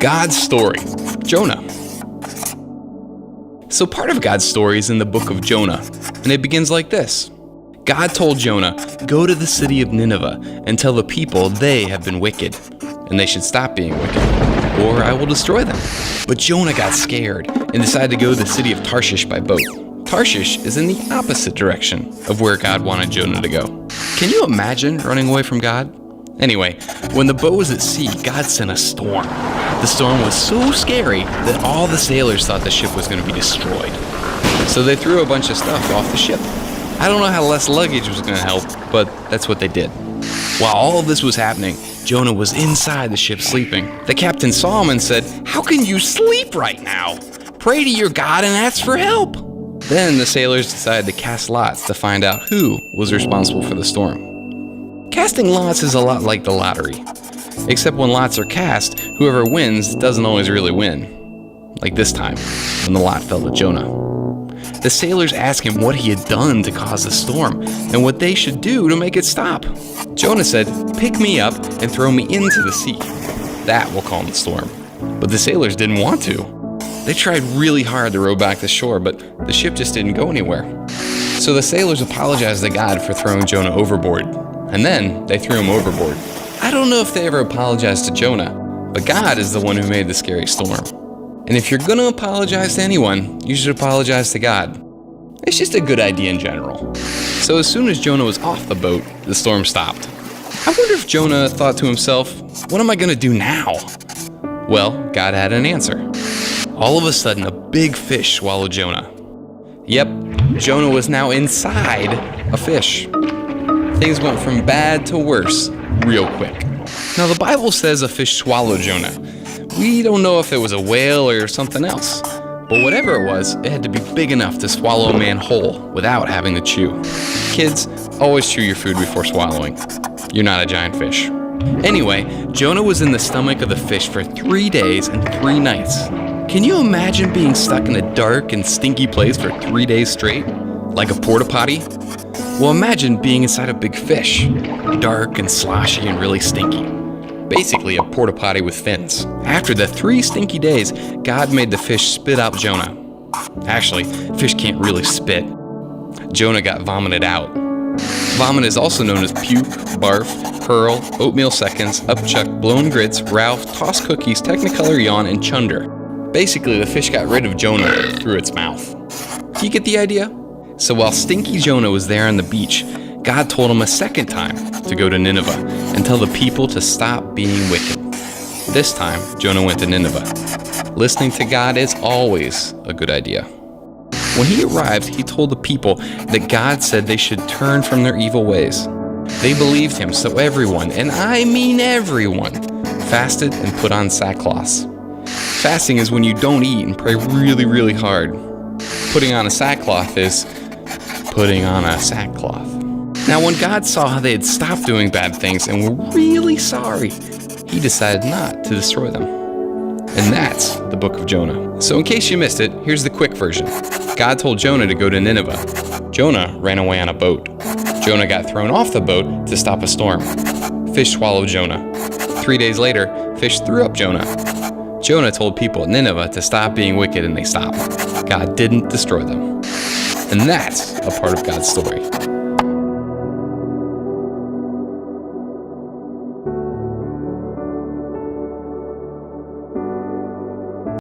God's story, Jonah. So part of God's story is in the book of Jonah, and it begins like this. God told Jonah, "Go to the city of Nineveh and tell the people they have been wicked, and they should stop being wicked, or I will destroy them." But Jonah got scared and decided to go to the city of Tarshish by boat. Tarshish is in the opposite direction of where God wanted Jonah to go. Can you imagine running away from God? Anyway, when the boat was at sea, God sent a storm. The storm was so scary that all the sailors thought the ship was going to be destroyed. So they threw a bunch of stuff off the ship. I don't know how less luggage was going to help, but that's what they did. While all of this was happening, Jonah was inside the ship sleeping. The captain saw him and said, "How can you sleep right now? Pray to your God and ask for help." Then the sailors decided to cast lots to find out who was responsible for the storm. Casting lots is a lot like the lottery, except when lots are cast, whoever wins doesn't always really win. Like this time, when the lot fell to Jonah. The sailors asked him what he had done to cause the storm and what they should do to make it stop. Jonah said, "Pick me up and throw me into the sea. That will calm the storm." But the sailors didn't want to. They tried really hard to row back to shore, but the ship just didn't go anywhere. So the sailors apologized to God for throwing Jonah overboard, and then they threw him overboard. I don't know if they ever apologized to Jonah, but God is the one who made the scary storm. And if you're gonna apologize to anyone, you should apologize to God. It's just a good idea in general. So as soon as Jonah was off the boat, the storm stopped. I wonder if Jonah thought to himself, "What am I gonna do now?" Well, God had an answer. All of a sudden, a big fish swallowed Jonah. Yep, Jonah was now inside a fish. Things went from bad to worse real quick. Now the Bible says a fish swallowed Jonah. We don't know if it was a whale or something else. But whatever it was, it had to be big enough to swallow a man whole without having to chew. Kids, always chew your food before swallowing. You're not a giant fish. Anyway, Jonah was in the stomach of the fish for 3 days and 3 nights. Can you imagine being stuck in a dark and stinky place for 3 days straight? Like a porta potty? Well, imagine being inside a big fish. Dark and sloshy and really stinky. Basically a porta potty with fins. After the 3 stinky days, God made the fish spit out Jonah. Actually, fish can't really spit. Jonah got vomited out. Vomit is also known as puke, barf, hurl, oatmeal seconds, upchuck, blown grits, Ralph, tossed cookies, technicolor yawn, and chunder. Basically, the fish got rid of Jonah through its mouth. Do you get the idea? So while stinky Jonah was there on the beach, God told him a second time to go to Nineveh and tell the people to stop being wicked. This time, Jonah went to Nineveh. Listening to God is always a good idea. When he arrived, he told the people that God said they should turn from their evil ways. They believed him, so everyone, and I mean everyone, fasted and put on sackcloth. Fasting is when you don't eat and pray really, really hard. Putting on a sackcloth is putting on a sackcloth. Now, when God saw how they had stopped doing bad things and were really sorry, he decided not to destroy them. And that's the book of Jonah. So in case you missed it, here's the quick version. God told Jonah to go to Nineveh. Jonah ran away on a boat. Jonah got thrown off the boat to stop a storm. Fish swallowed Jonah. 3 days later, fish threw up Jonah. Jonah told people at Nineveh to stop being wicked, and they stopped. God didn't destroy them. And that's a part of God's story.